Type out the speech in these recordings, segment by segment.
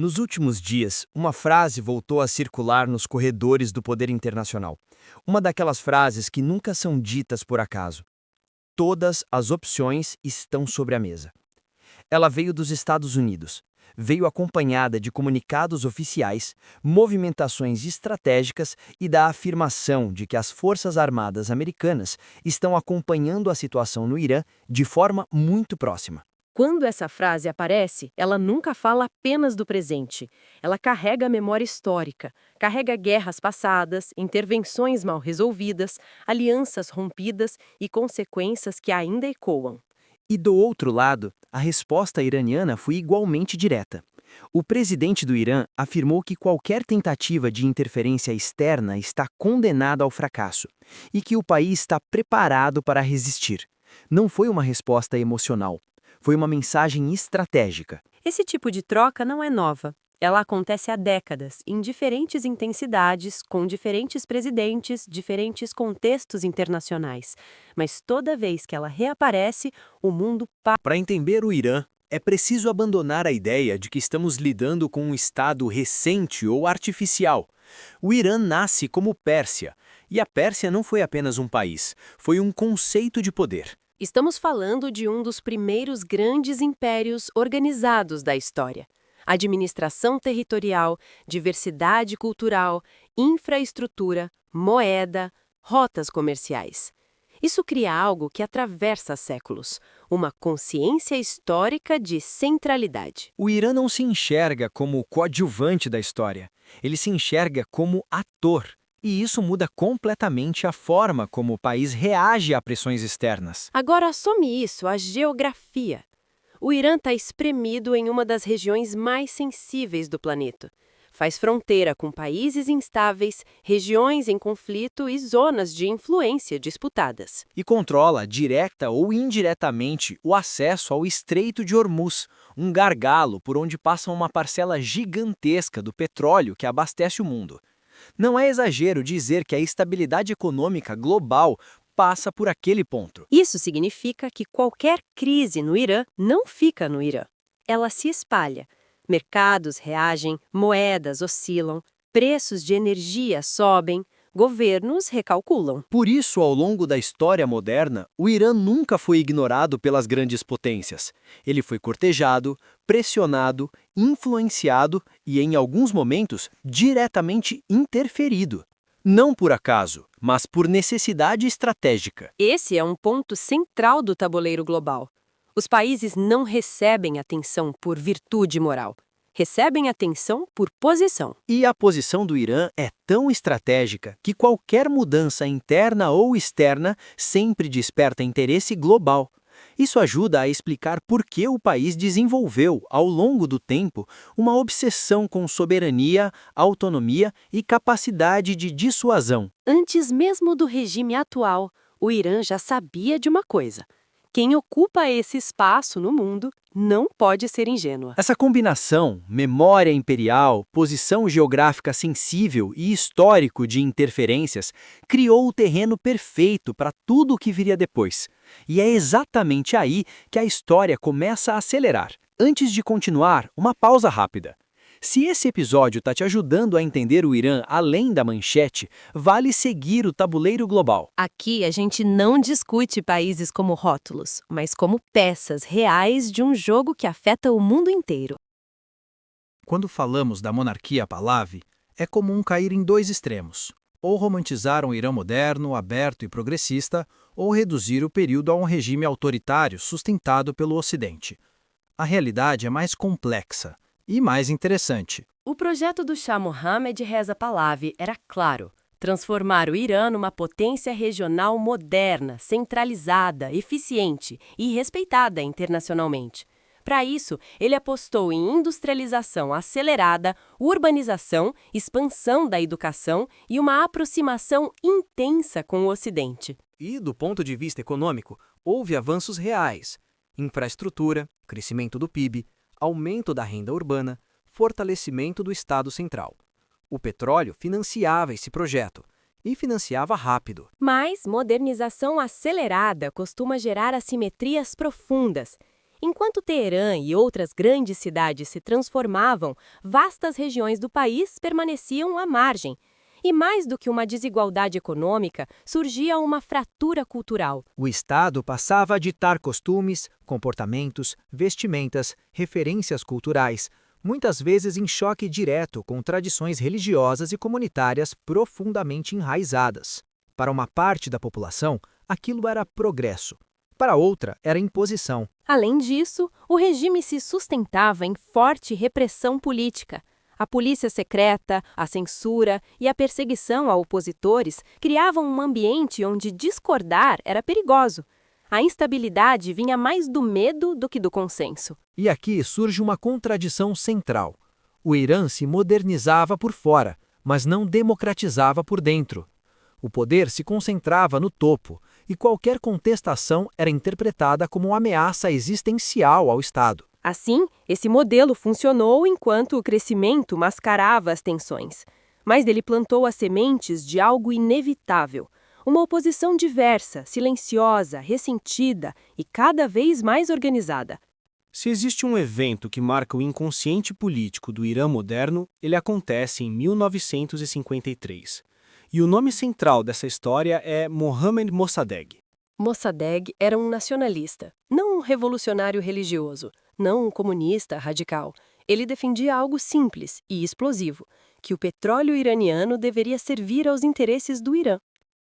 Nos últimos dias, uma frase voltou a circular nos corredores do poder internacional. Uma daquelas frases que nunca são ditas por acaso. Todas as opções estão sobre a mesa. Ela veio dos Estados Unidos. Veio acompanhada de comunicados oficiais, movimentações estratégicas e da afirmação de que as Forças Armadas americanas estão acompanhando a situação no Irã de forma muito próxima. Quando essa frase aparece, ela nunca fala apenas do presente. Ela carrega a memória histórica, carrega guerras passadas, intervenções mal resolvidas, alianças rompidas e consequências que ainda ecoam. E do outro lado, a resposta iraniana foi igualmente direta. O presidente do Irã afirmou que qualquer tentativa de interferência externa está condenada ao fracasso e que o país está preparado para resistir. Não foi uma resposta emocional, foi uma mensagem estratégica. Esse tipo de troca não é nova. Ela acontece há décadas, em diferentes intensidades, com diferentes presidentes, diferentes contextos internacionais. Mas toda vez que ela reaparece, o mundo Para entender o Irã, é preciso abandonar a ideia de que estamos lidando com um Estado recente ou artificial. O Irã nasce como Pérsia, e a Pérsia não foi apenas um país, foi um conceito de poder. Estamos falando de um dos primeiros grandes impérios organizados da história. Administração territorial, diversidade cultural, infraestrutura, moeda, rotas comerciais. Isso cria algo que atravessa séculos, uma consciência histórica de centralidade. O Irã não se enxerga como coadjuvante da história, ele se enxerga como ator. E isso muda completamente a forma como o país reage a pressões externas. Agora assome isso à geografia. O Irã está espremido em uma das regiões mais sensíveis do planeta. Faz fronteira com países instáveis, regiões em conflito e zonas de influência disputadas. E controla, direta ou indiretamente, o acesso ao Estreito de Hormuz, um gargalo por onde passa uma parcela gigantesca do petróleo que abastece o mundo. Não é exagero dizer que a estabilidade econômica global passa por aquele ponto. Isso significa que qualquer crise no Irã não fica no Irã. Ela se espalha. Mercados reagem, moedas oscilam, preços de energia sobem, governos recalculam. Por isso, ao longo da história moderna, o Irã nunca foi ignorado pelas grandes potências. Ele foi cortejado, pressionado, influenciado e, em alguns momentos, diretamente interferido. Não por acaso, mas por necessidade estratégica. Esse é um ponto central do tabuleiro global. Os países não recebem atenção por virtude moral. Recebem atenção por posição. E a posição do Irã é tão estratégica que qualquer mudança interna ou externa sempre desperta interesse global. Isso ajuda a explicar por que o país desenvolveu, ao longo do tempo, uma obsessão com soberania, autonomia e capacidade de dissuasão. Antes mesmo do regime atual, o Irã já sabia de uma coisa: quem ocupa esse espaço no mundo não pode ser ingênua. Essa combinação, memória imperial, posição geográfica sensível e histórico de interferências, criou o terreno perfeito para tudo o que viria depois. E é exatamente aí que a história começa a acelerar. Antes de continuar, uma pausa rápida. Se esse episódio está te ajudando a entender o Irã além da manchete, vale seguir o tabuleiro global. Aqui a gente não discute países como rótulos, mas como peças reais de um jogo que afeta o mundo inteiro. Quando falamos da monarquia Pahlavi, é comum cair em dois extremos: ou romantizar um Irã moderno, aberto e progressista, ou reduzir o período a um regime autoritário sustentado pelo Ocidente. A realidade é mais complexa e mais interessante. O projeto do Shah Mohammed Reza Pahlavi era claro: transformar o Irã numa potência regional moderna, centralizada, eficiente e respeitada internacionalmente. Para isso, ele apostou em industrialização acelerada, urbanização, expansão da educação e uma aproximação intensa com o Ocidente. E, do ponto de vista econômico, houve avanços reais: infraestrutura, crescimento do PIB, aumento da renda urbana, fortalecimento do Estado Central. O petróleo financiava esse projeto, e financiava rápido. Mas modernização acelerada costuma gerar assimetrias profundas. Enquanto Teherã e outras grandes cidades se transformavam, vastas regiões do país permaneciam à margem. E mais do que uma desigualdade econômica, surgia uma fratura cultural. O Estado passava a ditar costumes, comportamentos, vestimentas, referências culturais, muitas vezes em choque direto com tradições religiosas e comunitárias profundamente enraizadas. Para uma parte da população, aquilo era progresso. Para outra, era imposição. Além disso, o regime se sustentava em forte repressão política. A polícia secreta, a censura e a perseguição a opositores criavam um ambiente onde discordar era perigoso. A instabilidade vinha mais do medo do que do consenso. E aqui surge uma contradição central. O Irã se modernizava por fora, mas não democratizava por dentro. O poder se concentrava no topo, e qualquer contestação era interpretada como uma ameaça existencial ao Estado. Assim, esse modelo funcionou enquanto o crescimento mascarava as tensões. Mas ele plantou as sementes de algo inevitável. Uma oposição diversa, silenciosa, ressentida e cada vez mais organizada. Se existe um evento que marca o inconsciente político do Irã moderno, ele acontece em 1953. E o nome central dessa história é Mohammad Mossadegh. Mossadegh era um nacionalista, não um revolucionário religioso, não um comunista radical. Ele defendia algo simples e explosivo, que o petróleo iraniano deveria servir aos interesses do Irã.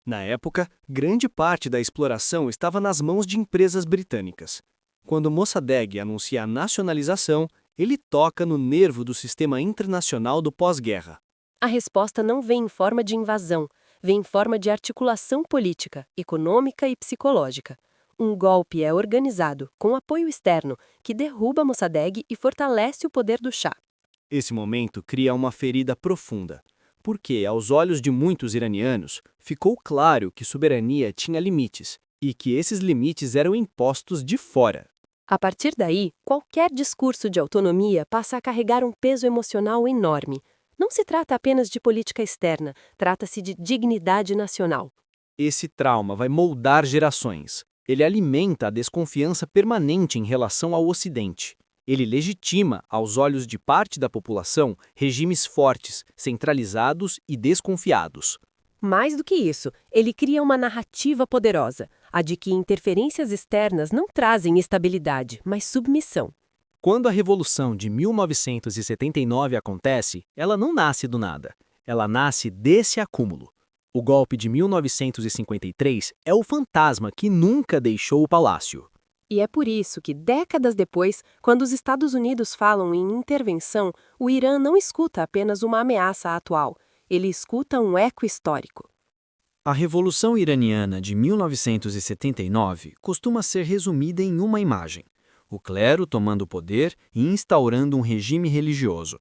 Na época, grande parte da exploração estava nas mãos de empresas britânicas. Quando Mossadegh anuncia a nacionalização, ele toca no nervo do sistema internacional do pós-guerra. A resposta não vem em forma de invasão, vem em forma de articulação política, econômica e psicológica. Um golpe é organizado, com apoio externo, que derruba Mossadegh e fortalece o poder do Shah. Esse momento cria uma ferida profunda, porque, aos olhos de muitos iranianos, ficou claro que soberania tinha limites, e que esses limites eram impostos de fora. A partir daí, qualquer discurso de autonomia passa a carregar um peso emocional enorme. Não se trata apenas de política externa, trata-se de dignidade nacional. Esse trauma vai moldar gerações. Ele alimenta a desconfiança permanente em relação ao Ocidente. Ele legitima, aos olhos de parte da população, regimes fortes, centralizados e desconfiados. Mais do que isso, ele cria uma narrativa poderosa, a de que interferências externas não trazem estabilidade, mas submissão. Quando a Revolução de 1979 acontece, ela não nasce do nada. Ela nasce desse acúmulo. O golpe de 1953 é o fantasma que nunca deixou o palácio. E é por isso que, décadas depois, quando os Estados Unidos falam em intervenção, o Irã não escuta apenas uma ameaça atual, ele escuta um eco histórico. A Revolução Iraniana de 1979 costuma ser resumida em uma imagem: o clero tomando o poder e instaurando um regime religioso.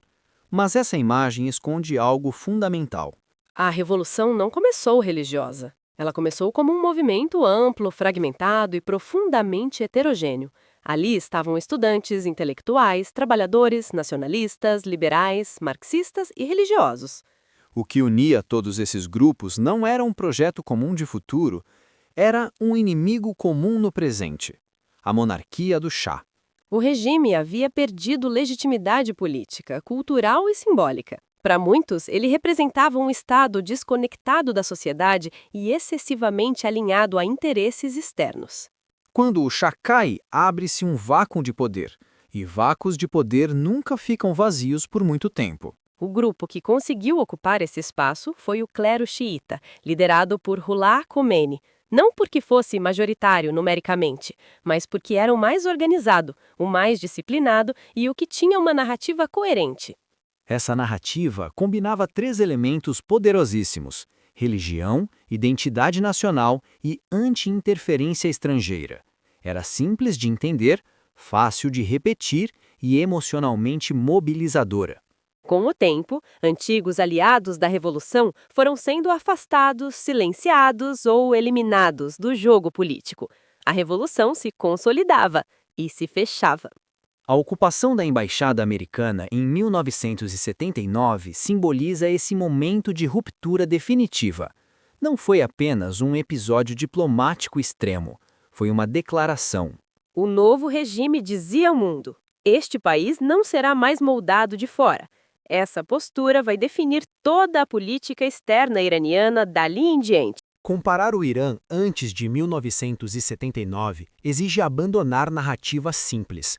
Mas essa imagem esconde algo fundamental. A revolução não começou religiosa. Ela começou como um movimento amplo, fragmentado e profundamente heterogêneo. Ali estavam estudantes, intelectuais, trabalhadores, nacionalistas, liberais, marxistas e religiosos. O que unia todos esses grupos não era um projeto comum de futuro, era um inimigo comum no presente: a monarquia do Shah. O regime havia perdido legitimidade política, cultural e simbólica. Para muitos, ele representava um Estado desconectado da sociedade e excessivamente alinhado a interesses externos. Quando o Shah cai, abre-se um vácuo de poder, e vácuos de poder nunca ficam vazios por muito tempo. O grupo que conseguiu ocupar esse espaço foi o clero xiita, liderado por Ruhollah Khomeini, não porque fosse majoritário numericamente, mas porque era o mais organizado, o mais disciplinado e o que tinha uma narrativa coerente. Essa narrativa combinava 3 elementos poderosíssimos: religião, identidade nacional e anti-interferência estrangeira. Era simples de entender, fácil de repetir e emocionalmente mobilizadora. Com o tempo, antigos aliados da Revolução foram sendo afastados, silenciados ou eliminados do jogo político. A Revolução se consolidava e se fechava. A ocupação da embaixada americana em 1979 simboliza esse momento de ruptura definitiva. Não foi apenas um episódio diplomático extremo, foi uma declaração. O novo regime dizia ao mundo: este país não será mais moldado de fora. Essa postura vai definir toda a política externa iraniana dali em diante. Comparar o Irã antes de 1979 exige abandonar narrativas simples.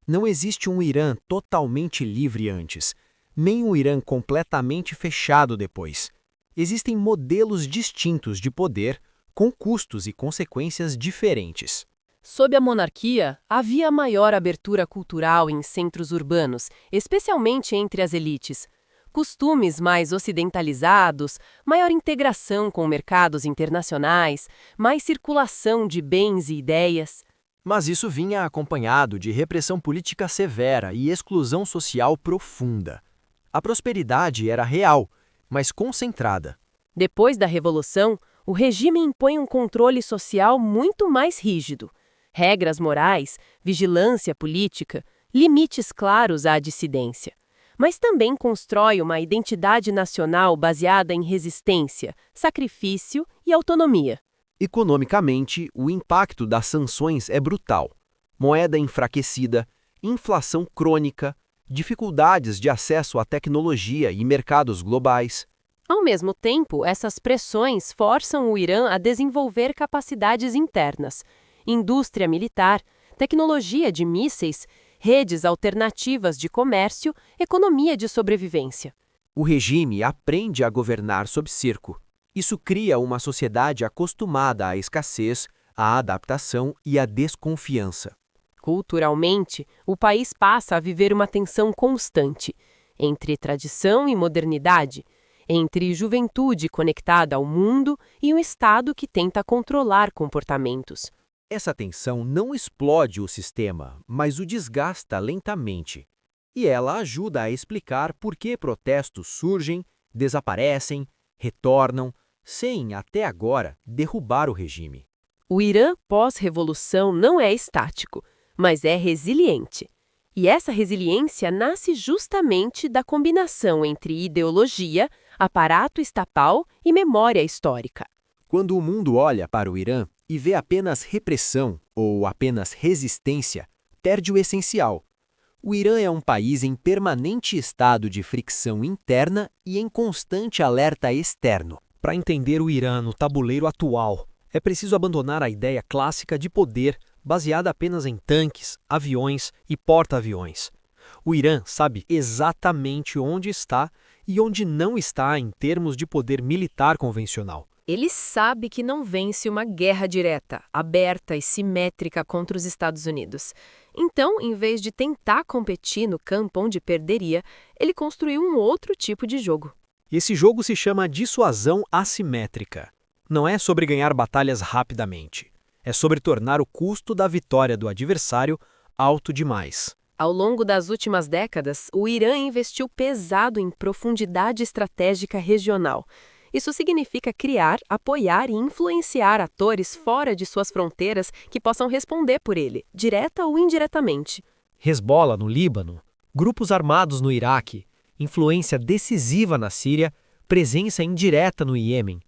Não existe um Irã totalmente livre antes, nem um Irã completamente fechado depois. Existem modelos distintos de poder, com custos e consequências diferentes. Sob a monarquia, havia maior abertura cultural em centros urbanos, especialmente entre as elites. Costumes mais ocidentalizados, maior integração com mercados internacionais, mais circulação de bens e ideias. Mas isso vinha acompanhado de repressão política severa e exclusão social profunda. A prosperidade era real, mas concentrada. Depois da Revolução, o regime impõe um controle social muito mais rígido. Regras morais, vigilância política, limites claros à dissidência. Mas também constrói uma identidade nacional baseada em resistência, sacrifício e autonomia. Economicamente, o impacto das sanções é brutal. Moeda enfraquecida, inflação crônica, dificuldades de acesso à tecnologia e mercados globais. Ao mesmo tempo, essas pressões forçam o Irã a desenvolver capacidades internas, indústria militar, tecnologia de mísseis, redes alternativas de comércio, economia de sobrevivência. O regime aprende a governar sob cerco. Isso cria uma sociedade acostumada à escassez, à adaptação e à desconfiança. Culturalmente, o país passa a viver uma tensão constante entre tradição e modernidade, entre juventude conectada ao mundo e um Estado que tenta controlar comportamentos. Essa tensão não explode o sistema, mas o desgasta lentamente. E ela ajuda a explicar por que protestos surgem, desaparecem, retornam, sem, até agora, derrubar o regime. O Irã pós-revolução não é estático, mas é resiliente. E essa resiliência nasce justamente da combinação entre ideologia, aparato estatal e memória histórica. Quando o mundo olha para o Irã e vê apenas repressão ou apenas resistência, perde o essencial. O Irã é um país em permanente estado de fricção interna e em constante alerta externo. Para entender o Irã no tabuleiro atual, é preciso abandonar a ideia clássica de poder baseada apenas em tanques, aviões e porta-aviões. O Irã sabe exatamente onde está e onde não está em termos de poder militar convencional. Ele sabe que não vence uma guerra direta, aberta e simétrica contra os Estados Unidos. Então, em vez de tentar competir no campo onde perderia, ele construiu um outro tipo de jogo. Esse jogo se chama dissuasão assimétrica. Não é sobre ganhar batalhas rapidamente. É sobre tornar o custo da vitória do adversário alto demais. Ao longo das últimas décadas, o Irã investiu pesado em profundidade estratégica regional. Isso significa criar, apoiar e influenciar atores fora de suas fronteiras que possam responder por ele, direta ou indiretamente. Hezbollah no Líbano, grupos armados no Iraque, influência decisiva na Síria, presença indireta no Iêmen.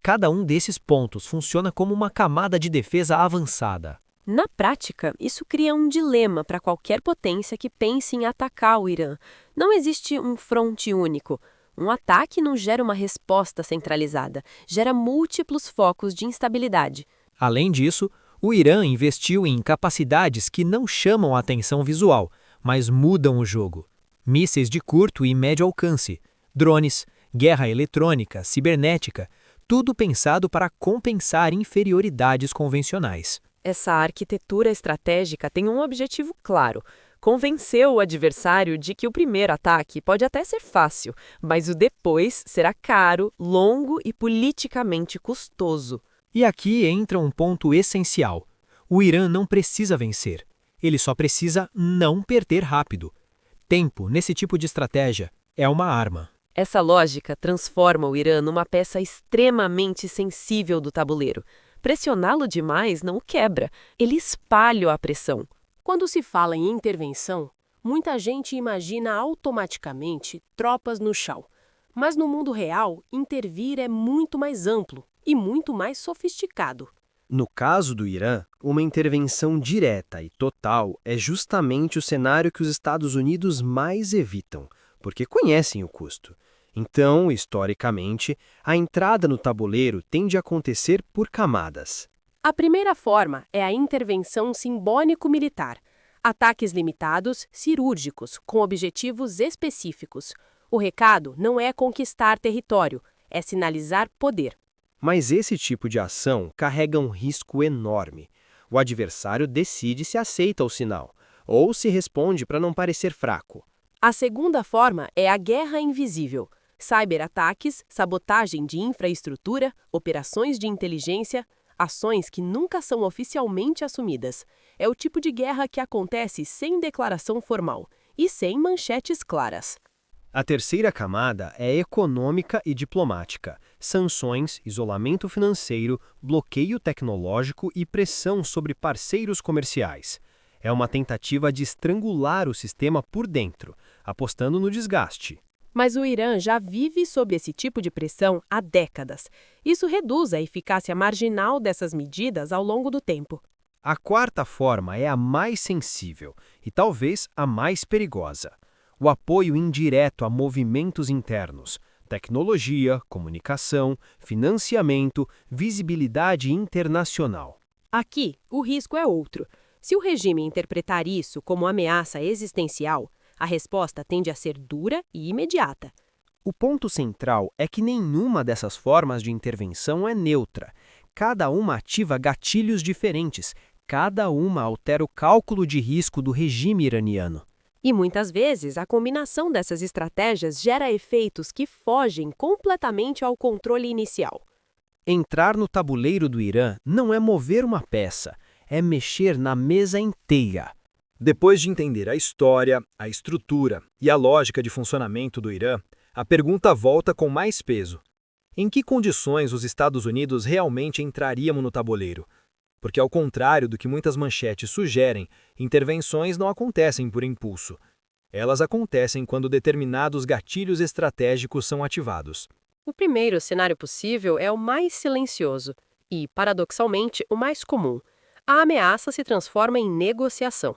Cada um desses pontos funciona como uma camada de defesa avançada. Na prática, isso cria um dilema para qualquer potência que pense em atacar o Irã. Não existe um fronte único. Um ataque não gera uma resposta centralizada, gera múltiplos focos de instabilidade. Além disso, o Irã investiu em capacidades que não chamam a atenção visual, mas mudam o jogo. Mísseis de curto e médio alcance, drones, guerra eletrônica, cibernética, tudo pensado para compensar inferioridades convencionais. Essa arquitetura estratégica tem um objetivo claro: convencer o adversário de que o primeiro ataque pode até ser fácil, mas o depois será caro, longo e politicamente custoso. E aqui entra um ponto essencial. O Irã não precisa vencer. Ele só precisa não perder rápido. Tempo, nesse tipo de estratégia, é uma arma. Essa lógica transforma o Irã numa peça extremamente sensível do tabuleiro. Pressioná-lo demais não o quebra, ele espalha a pressão. Quando se fala em intervenção, muita gente imagina automaticamente tropas no chão. Mas no mundo real, intervir é muito mais amplo e muito mais sofisticado. No caso do Irã, uma intervenção direta e total é justamente o cenário que os Estados Unidos mais evitam, porque conhecem o custo. Então, historicamente, a entrada no tabuleiro tende a acontecer por camadas. A primeira forma é a intervenção simbólico-militar. Ataques limitados, cirúrgicos, com objetivos específicos. O recado não é conquistar território, é sinalizar poder. Mas esse tipo de ação carrega um risco enorme. O adversário decide se aceita o sinal, ou se responde para não parecer fraco. A segunda forma é a guerra invisível. Cyberataques, sabotagem de infraestrutura, operações de inteligência, ações que nunca são oficialmente assumidas. É o tipo de guerra que acontece sem declaração formal e sem manchetes claras. A terceira camada é econômica e diplomática. Sanções, isolamento financeiro, bloqueio tecnológico e pressão sobre parceiros comerciais. É uma tentativa de estrangular o sistema por dentro, apostando no desgaste. Mas o Irã já vive sob esse tipo de pressão há décadas. Isso reduz a eficácia marginal dessas medidas ao longo do tempo. A quarta forma é a mais sensível e talvez a mais perigosa. O apoio indireto a movimentos internos, tecnologia, comunicação, financiamento, visibilidade internacional. Aqui, o risco é outro. Se o regime interpretar isso como ameaça existencial, a resposta tende a ser dura e imediata. O ponto central é que nenhuma dessas formas de intervenção é neutra. Cada uma ativa gatilhos diferentes, cada uma altera o cálculo de risco do regime iraniano. E muitas vezes, a combinação dessas estratégias gera efeitos que fogem completamente ao controle inicial. Entrar no tabuleiro do Irã não é mover uma peça, é mexer na mesa inteira. Depois de entender a história, a estrutura e a lógica de funcionamento do Irã, a pergunta volta com mais peso. Em que condições os Estados Unidos realmente entrariam no tabuleiro? Porque, ao contrário do que muitas manchetes sugerem, intervenções não acontecem por impulso. Elas acontecem quando determinados gatilhos estratégicos são ativados. O primeiro cenário possível é o mais silencioso e, paradoxalmente, o mais comum. A ameaça se transforma em negociação.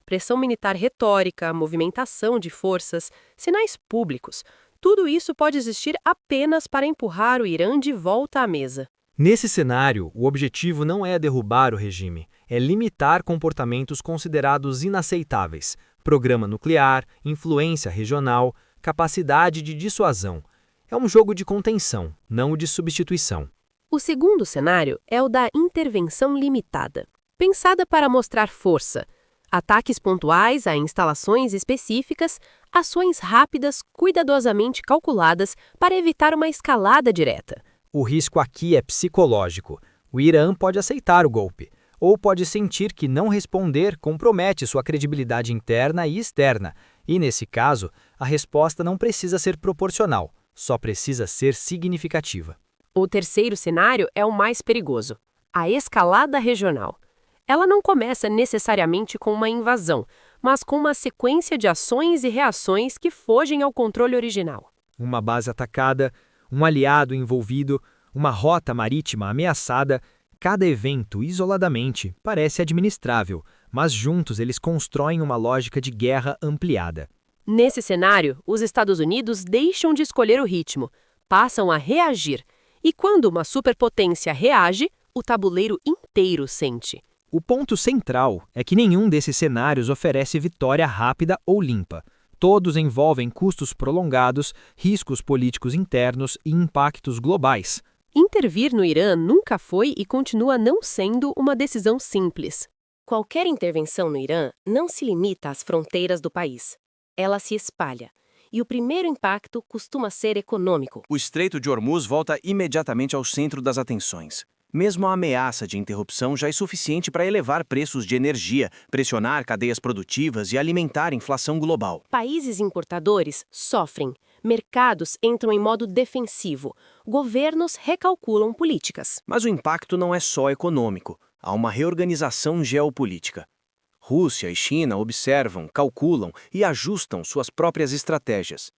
Pressão militar retórica, movimentação de forças, sinais públicos. Tudo isso pode existir apenas para empurrar o Irã de volta à mesa. Nesse cenário, o objetivo não é derrubar o regime, é limitar comportamentos considerados inaceitáveis, programa nuclear, influência regional, capacidade de dissuasão. É um jogo de contenção, não o de substituição. O segundo cenário é o da intervenção limitada, pensada para mostrar força. Ataques pontuais a instalações específicas, ações rápidas, cuidadosamente calculadas para evitar uma escalada direta. O risco aqui é psicológico. O Irã pode aceitar o golpe, ou pode sentir que não responder compromete sua credibilidade interna e externa, e, nesse caso, a resposta não precisa ser proporcional, só precisa ser significativa. O terceiro cenário é o mais perigoso, a escalada regional. Ela não começa necessariamente com uma invasão, mas com uma sequência de ações e reações que fogem ao controle original. Uma base atacada, um aliado envolvido, uma rota marítima ameaçada, cada evento isoladamente parece administrável, mas juntos eles constroem uma lógica de guerra ampliada. Nesse cenário, os Estados Unidos deixam de escolher o ritmo, passam a reagir. E quando uma superpotência reage, o tabuleiro inteiro sente. O ponto central é que nenhum desses cenários oferece vitória rápida ou limpa. Todos envolvem custos prolongados, riscos políticos internos e impactos globais. Intervir no Irã nunca foi e continua não sendo uma decisão simples. Qualquer intervenção no Irã não se limita às fronteiras do país. Ela se espalha. E o primeiro impacto costuma ser econômico. O Estreito de Hormuz volta imediatamente ao centro das atenções. Mesmo a ameaça de interrupção já é suficiente para elevar preços de energia, pressionar cadeias produtivas e alimentar a inflação global. Países importadores sofrem, mercados entram em modo defensivo, governos recalculam políticas. Mas o impacto não é só econômico, há uma reorganização geopolítica. Rússia e China observam, calculam e ajustam suas próprias estratégias.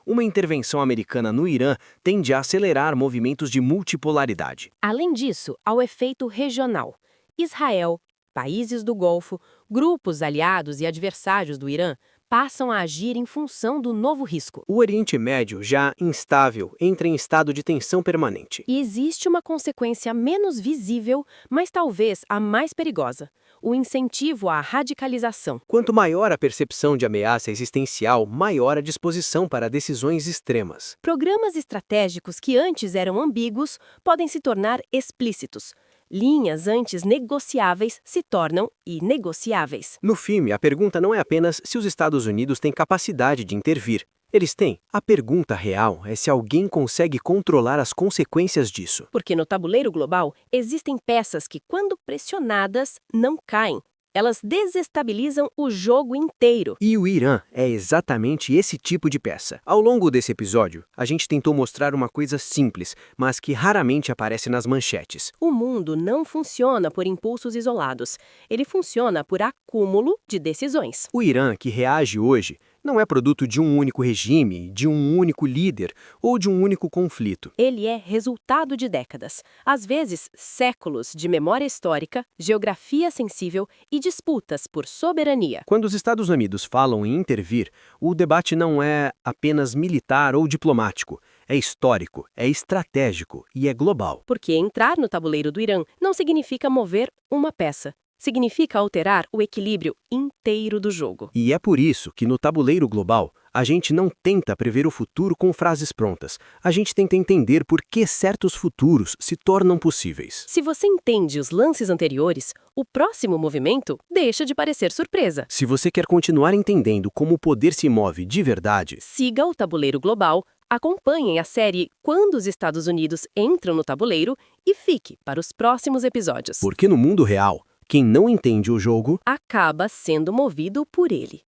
Uma intervenção americana no Irã tende a acelerar movimentos de multipolaridade. Além disso, há o efeito regional. Israel, países do Golfo, grupos aliados e adversários do Irã passam a agir em função do novo risco. O Oriente Médio, já instável, entra em estado de tensão permanente. E existe uma consequência menos visível, mas talvez a mais perigosa: o incentivo à radicalização. Quanto maior a percepção de ameaça existencial, maior a disposição para decisões extremas. Programas estratégicos que antes eram ambíguos podem se tornar explícitos. Linhas antes negociáveis se tornam inegociáveis. No filme, a pergunta não é apenas se os Estados Unidos têm capacidade de intervir. Eles têm. A pergunta real é se alguém consegue controlar as consequências disso. Porque no tabuleiro global existem peças que, quando pressionadas, não caem. Elas desestabilizam o jogo inteiro. E o Irã é exatamente esse tipo de peça. Ao longo desse episódio, a gente tentou mostrar uma coisa simples, mas que raramente aparece nas manchetes. O mundo não funciona por impulsos isolados. Ele funciona por acúmulo de decisões. O Irã, que reage hoje, não é produto de um único regime, de um único líder ou de um único conflito. Ele é resultado de décadas, às vezes séculos de memória histórica, geografia sensível e disputas por soberania. Quando os Estados Unidos falam em intervir, o debate não é apenas militar ou diplomático. É histórico, é estratégico e é global. Porque entrar no tabuleiro do Irã não significa mover uma peça. Significa alterar o equilíbrio inteiro do jogo. E é por isso que no tabuleiro global, a gente não tenta prever o futuro com frases prontas. A gente tenta entender por que certos futuros se tornam possíveis. Se você entende os lances anteriores, o próximo movimento deixa de parecer surpresa. Se você quer continuar entendendo como o poder se move de verdade, siga o tabuleiro global, acompanhem a série Quando os Estados Unidos Entram no Tabuleiro e fique para os próximos episódios. Porque no mundo real, quem não entende o jogo acaba sendo movido por ele.